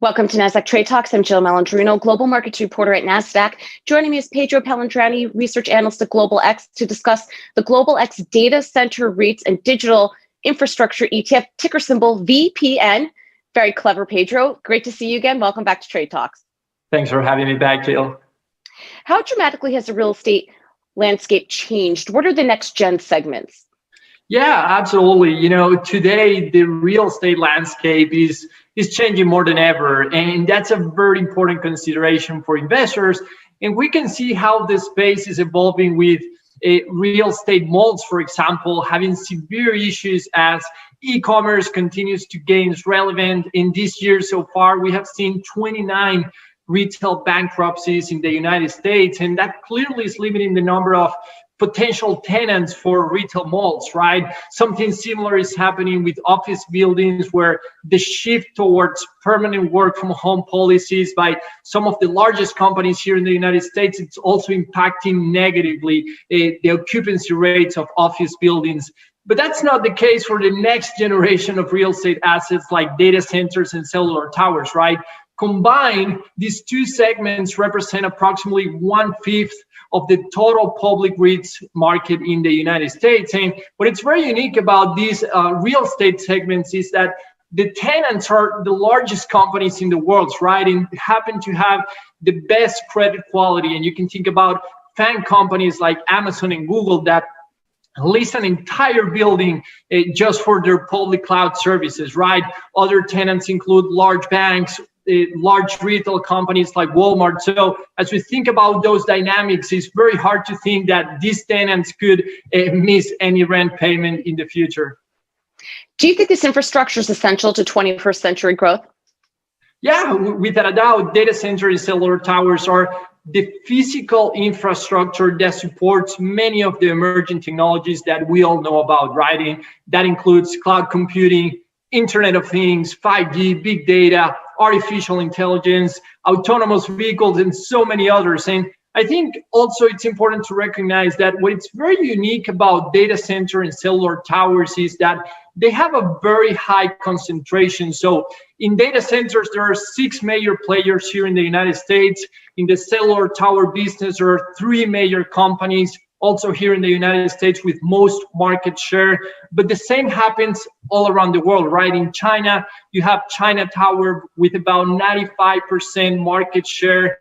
Welcome to Nasdaq Trade Talks. I'm Jill Malandrino, Global Markets Reporter at Nasdaq. Joining me is Pedro Palandrani, Research Analyst at Global X, to discuss the Global X Data Center REITs and Digital Infrastructure ETF, ticker symbol VPN. Very clever, Pedro. Great to see you again. Welcome back to Trade Talks. Thanks for having me back, Jill. How dramatically has the real estate landscape changed? What are the next gen segments? Yeah, absolutely. Today the real estate landscape is changing more than ever, and that's a very important consideration for investors. And we can see how the space is evolving with real estate malls, for example, having severe issues as e-commerce continues to gain relevance. In this year so far, we have seen 29 retail bankruptcies in the United States, and that clearly is limiting the number of potential tenants for retail malls, right? Something similar is happening with office buildings, where the shift towards permanent work from home policies by some of the largest companies here in the United States, it's also impacting negatively the occupancy rates of office buildings. But that's not the case for the next generation of real estate assets like data centers and cellular towers, right? Combined, these two segments represent approximately 1/5 of the total public REITs market in the United States. And what is very unique about these real estate segments is that the tenants are the largest companies in the world, right? And happen to have the best credit quality. And you can think about fan companies like Amazon and Google that lease an entire building just for their public cloud services, right? Other tenants include large banks, large retail companies like Walmart. So as we think about those dynamics, it's very hard to think that these tenants could miss any rent payment in the future. Do you think this infrastructure is essential to 21st century growth? Yeah, without a doubt, data centers and cellular towers are the physical infrastructure that supports many of the emerging technologies that we all know about, right? And that includes cloud computing, Internet of Things, 5G, big data, artificial intelligence, autonomous vehicles, and so many others. And I think also it's important to recognize that what is very unique about data center and cellular towers is that they have a very high concentration. So in data centers, there are 6 major players here in the United States. In the cellular tower business, there are 3 major companies also here in the United States with most market share. But the same happens all around the world, right? In China, you have China Tower with about 95% market share.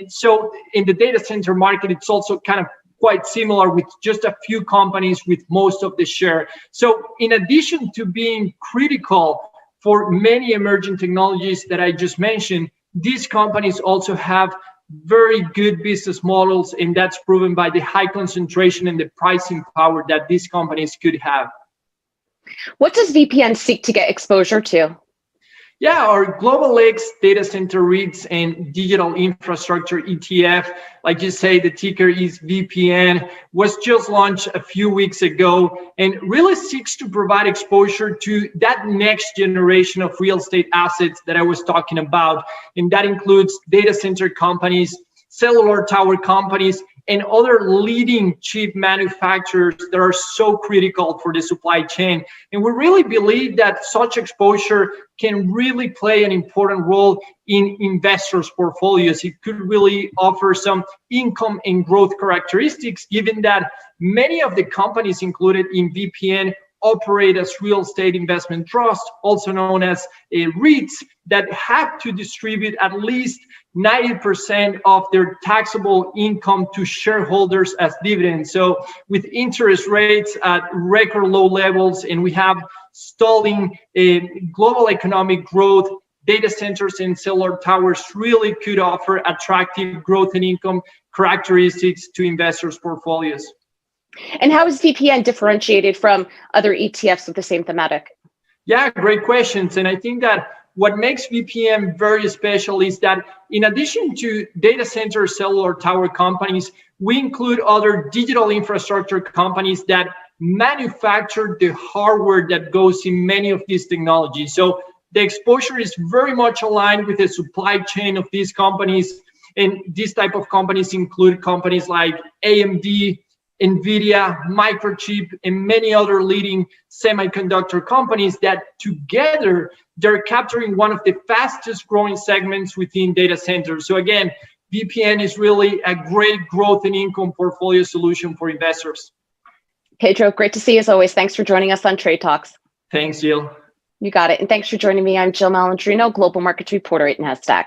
So in the data center market, it's also kind of quite similar with just a few companies with most of the share. So in addition to being critical for many emerging technologies that I just mentioned, these companies also have very good business models, and that's proven by the high concentration and the pricing power that these companies could have. What does VPN seek to get exposure to? Yeah, our Global X Data Center REITs and Digital Infrastructure ETF, like you say, the ticker is VPN, was just launched a few weeks ago and really seeks to provide exposure to that next generation of real estate assets that I was talking about. And that includes data center companies, cellular tower companies, and other leading chip manufacturers that are so critical for the supply chain. And we really believe that such exposure can really play an important role in investors' portfolios. It could really offer some income and growth characteristics, given that many of the companies included in VPN operate as real estate investment trusts, also known as REITs, that have to distribute at least 90% of their taxable income to shareholders as dividends. So with interest rates at record low levels, and we have stalling global economic growth, data centers and cellular towers really could offer attractive growth and income characteristics to investors' portfolios. And how is VPN differentiated from other ETFs with the same thematic? Yeah, great questions. And I think that what makes VPN very special is that in addition to data center cellular tower companies, we include other digital infrastructure companies that manufacture the hardware that goes in many of these technologies. So the exposure is very much aligned with the supply chain of these companies. And these type of companies include companies like AMD, NVIDIA, Microchip, and many other leading semiconductor companies that together they're capturing one of the fastest growing segments within data centers. So again, VPN is really a great growth and income portfolio solution for investors. Pedro, great to see you as always. Thanks for joining us on Trade Talks. Thanks, Jill. You got it. And thanks for joining me. I'm Jill Malandrino, Global Markets Reporter at Nasdaq.